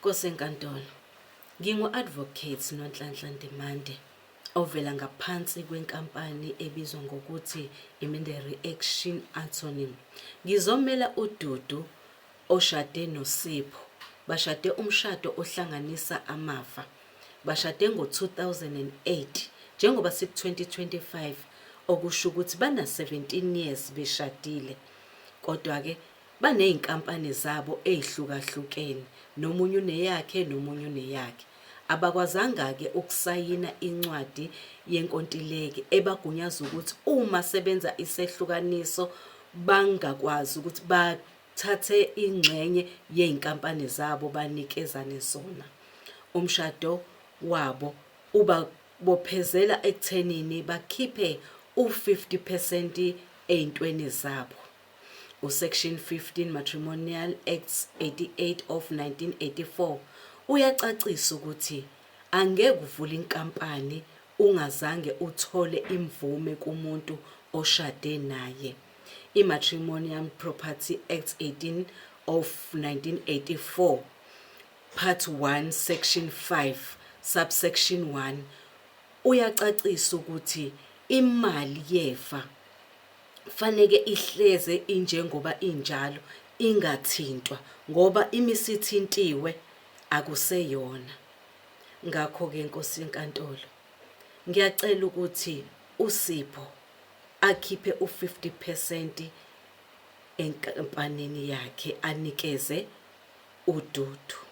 Kosenkantolo, ngingu-advocate noNhlanhla Ndimande ovela ngaphansi kwenkampani ebizwa ngokuthi Iminderi Action Attorney. Ngizomela uDudu oshade noSipho. Bashade umshado ohlanganisa amafa. Bashade ngo-2008 njengoba siku-2025 okusho ukuthi bana 17 years beshadile. Kodwa-ke baney'nkampani zabo ey'hlukahlukene, nomunye uneyakhe nomunye uneyakhe. Abakwazanga-ke ukusayina incwadi yenkontileke ebagunyaza ukuthi uma sebenza isehlukaniso bangakwazi ukuthi bathathe ingxenye yey'nkampani zabo banikezane zona. Umshado wabo ubabophezela ekuthenini bakhiphe u-50% ey'ntweni zabo. Section 15 Matrimonial Acts 88 of 1984 uyacacisa ukuthi angeke uvule inkampani ungazange uthole imvume kumuntu oshade naye. I-Matrimonial Property Act 18 of 1984 Part 1 Section 5 Subsection 1 uyacacisa ukuthi imali yefa faneke ihleze injengoba injalo ingathintwa ngoba imisithintiwe akuseyona. Ngakho-ke Nkosi yenkantolo, ngiyacela ukuthi uSipho akhiphe u-50% enkampanini yakhe anikeze uDudu.